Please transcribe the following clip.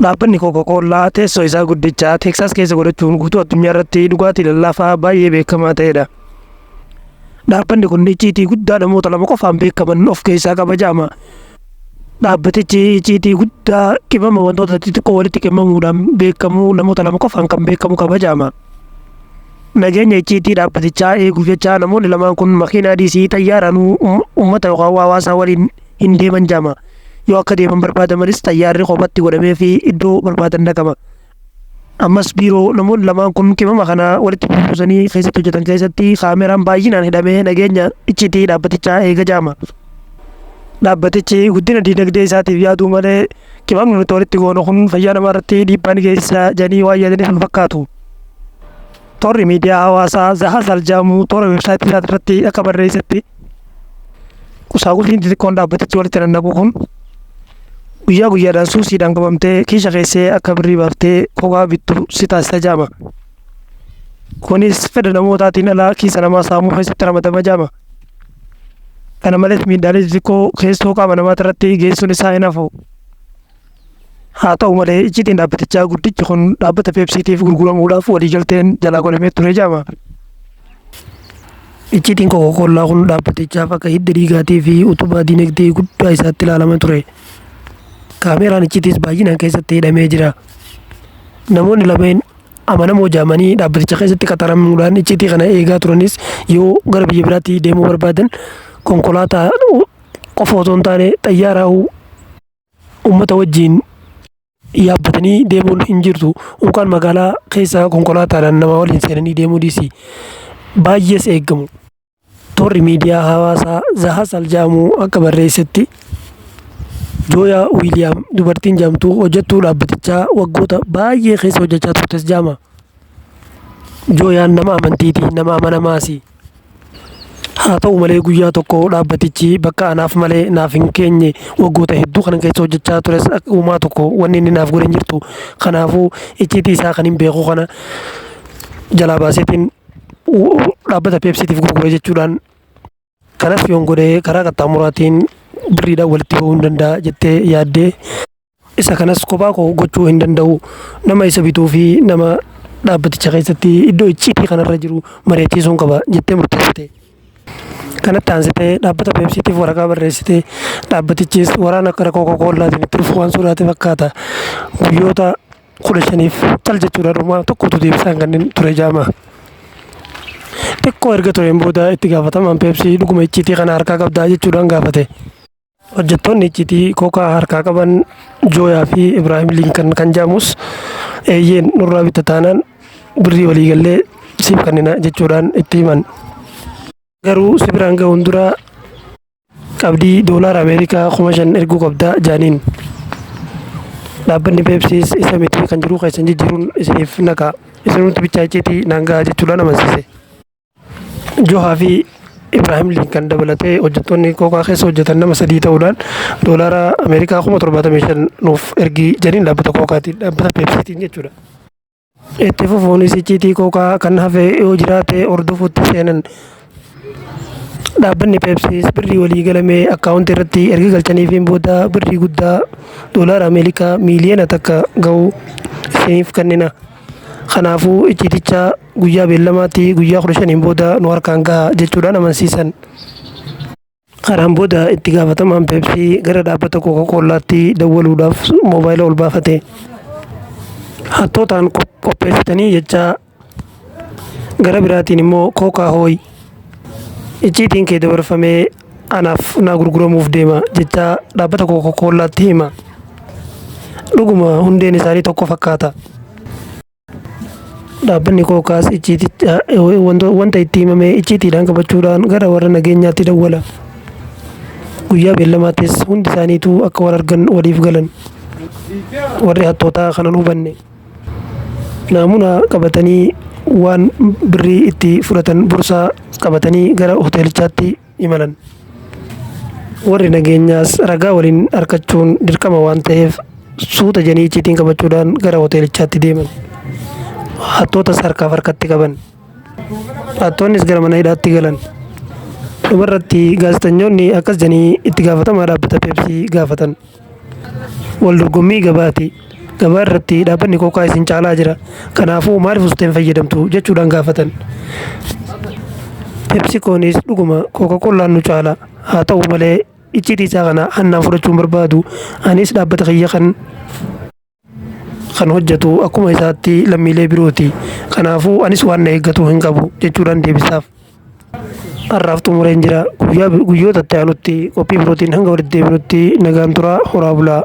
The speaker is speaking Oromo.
Dhaabbanni Coca-Cola teessoo isaa guddicha Texas keessa godhachuun guutuu addunyaa irratti dhugaatii lallaafaa baay'ee beekamaa ta'edha. Dhaabbanni kun icciitii guddaa namoota lama qofaan beekaman of keessaa qaba jedhama. Dhaabbatichi icciitii guddaa qimama wantoota xixiqqoo walitti qimamuudhaan beekamu namoota lama qofaan kan beekamu qaba jedhama. Nageenya icciitii dhaabbatichaa eeguuf jecha namoonni lamaan kun makiinaa diisii xayyaaraan uummata yookaan hawaasaa waliin hin deeman jedhama. Yoo akka deeman barbaadamanis xayyaarri kophaatti godhamee fi iddoo barbaadan dhaqama. Ammas biiroo namoonni lamaan kun qimama kana walitti buusanii keessatti hojjetan keessatti kaameraan baay'inaan hidhamee nageenya icciitii dhaabbatichaa eega jedhama. Dhaabbatichi guddina dinagdee isaatiif yaaduu malee qimamni nuti walitti goonu kun fayyaa namaa irratti dhiibbaa ni geessisa jedhanii waan yaadaniif hin fakkaatu. Toorri miidiyaa hawaasaa Zahasal jedhamu toora weebsaayitii isaa irratti akka barreessetti kusaakuliin xixiqqoon dhaabbatichi walitti nannaqu kun guyyaa guyyaadhaan suusiidhaan qabamtee kiisha keessee akka birrii baaftee kokaa bittu si taasisa jedhama. Kunis fedha namootaatiin alaa kiisa namaa saamuu keessatti ramadama jedhama. Kana malees miidhaalee xixiqqoo keessoo qaama namaa irratti geessuun isaa hin hafu. Haa ta'u malee icciitiin dhaabbatichaa guddichi kun dhaabbata Peepsiitiif gurguramuudhaaf waliigalteen jalaa godhamee ture jedhama. Icciitiin Coca-Cola kun dhaabbatichaaf akka hidda dhiigaatii fi utubaa dinagdee guddaa isaatti ilaalamaa ture. Kaameraan icciitiis baay'inaan keessatti hidhamee jira. Namoonni lameen amanamoo jedhamanii dhaabbaticha keessatti qaxaramuudhaan icciitii kana eegaa turanis yoo gara biyya biraatti deemuu barbaadan konkolaataa qofa otoo hin taane xayyaaraa uummata wajjin yaabbatanii deemuun hin jirtu. Yookaan magaalaa keessa konkolaataadhaan nama waliin seenanii deemuu dhiisi. Baay'ees eegamu. Toorri miidiyaa hawaasaa Zahasal jedhamu akka barreessetti Jooyaa Wiiliyaam dubartiin jedhamtu hojjettuu dhaabbatichaa waggoota baay'ee keessa hojjechaa turtes jedhama. Jooyaan nama amantiiti, nama amanamaasi. Haa ta'u malee guyyaa tokko dhaabbatichi bakka anaaf malee naaf hin keenye waggoota hedduu kana keessa hojjechaa tures uumaa tokko wanni inni naaf godhan jirtu. Kanaafuu icciitii isaa kan hin beeku kana jalaa baaseetiin dhaabbata Peepsiitiif gurgure jechuudhaan kanas yoon godhee karaa qaxxaamuraatiin birriidhaan walitti bahuu hin danda'a jettee yaaddee isa kanas kophaa koo gochuu hin danda'u. Nama isa bituu fi nama dhaabbaticha keessatti iddoo icciitii kanarra jiru mari'achiisuun qaba jettee murteessite. Kanatti aansitee dhaabbata Peepsiitiif waraqaa barreessite. Dhaabbatichis waraana akka Coca-Colaatiin itti dhufu waan sodaate fakkaata. Guyyoota 15f cal jechuudha dhumaa tokkotu deebisaan kanneen ture jedhama. Xiqqoo erga tureen booda itti gaafatamaan Peepsii dhuguma icciitii kana harkaa qabdaa jechuudhaan gaafate. Hojjettoonni icciitii Coca harkaa qaban Jooyaa fi Ibraahim Linkan kan jedhamus eeyyeen nurraa bitta taanaan birrii waliigallee siif kennina jechuudhaan itti himan. Garuu si biraan gahuun dura qabdii doolaara Ameerikaa 5,000 erguu qabdaa jaaniin. Dhaabbanni Peepsiis isa miti kan jiru keessan jijjiiruun isiniif naqa. Isinumti bichaa icciitii naan gahaa jechuudhaan amansiise. Jooyaa fi Ibraahim Linkan dabalatee hojjettoonni Coca keessa hojjetan nama 3 ta'uudhaan doolaara Ameerikaa 75,000 nuuf ergii jedhaniin dhaabbata Coca-tiin dhaabbata Peepsiitiin jechuudha. Itti fufuunis icciitii Coca kan hafe yoo jiraate hordofuutti seenan. Dhaabbanni Peepsiis birrii walii galamee akkaawuntii irratti erga galchaniifiin booda birrii guddaa doolaara Ameerikaa miiliyoona takka ga'u isiniif kennina. Kanaafuu icciiticha guyyaa beellamaatti guyyaa 15 booda nu harkaan gahaa jechuudhaan amansiisan. Kanaan booda itti gaafatamaan Peepsii gara dhaabbata Coca-Colaatti dawwaluudhaaf moobaayila ol baafate. Hattootaan qopheessitanii jecha gara biraatiin immoo Coca hooyi. Icciitiin kee dabarfamee anaaf naa gurguramuuf deema jecha dhaabbata Coca-Colaatti hima. Dhuguma hundeen isaanii tokko fakkaata. Dhaabbanni Cocaas icciiticha wanta itti himame icciitiidhaan qabachuudhaan gara warra nageenyaatti dawwala. Guyyaa beellamaattis hundi isaaniitu akka wal argan waliif galan. Warri hattootaa kanan hubanne. Naamuna qabatanii waan birrii itti fudhatan bursaa qabatanii gara hoteelichaatti imalan. Warri nageenyaas ragaa waliin harkachuun dirqama waan ta'eef suuta janii icciitiin qabachuudhaan gara hoteelichaatti deeman. Hattootas harkatti qaban. Hattoonnis gara mana hidhaatti galan. Dhumarratti gaazexeessitoonni akkas jedhanii itti gaafatamaa dhaabbata Peepsii gaafatan. Wal dorgommii gabaati. gabaa irratti dhaabbanni kookaa isin caalaa jira. Kanaafuu maaliif osoo hin fayyadamtu jechuudhaan gaafatan. Pepsikoonis dhuguma Kookaa-Kollaan nu caala. Haa ta'u malee icciitii isaa kana hannaan fudhachuun barbaadu. Anis dhaabbata kiyya kan hojjetu akkuma isaatti lammiilee birooti. Kanaafuu anis waan na eeggatu hin qabu jechuudhaan deebisaaf. Har'aaf xumureen jira. Guyyoota itti aanutti qophii birootiin hanga walitti deebinutti nagaan turaa horaa bulaa.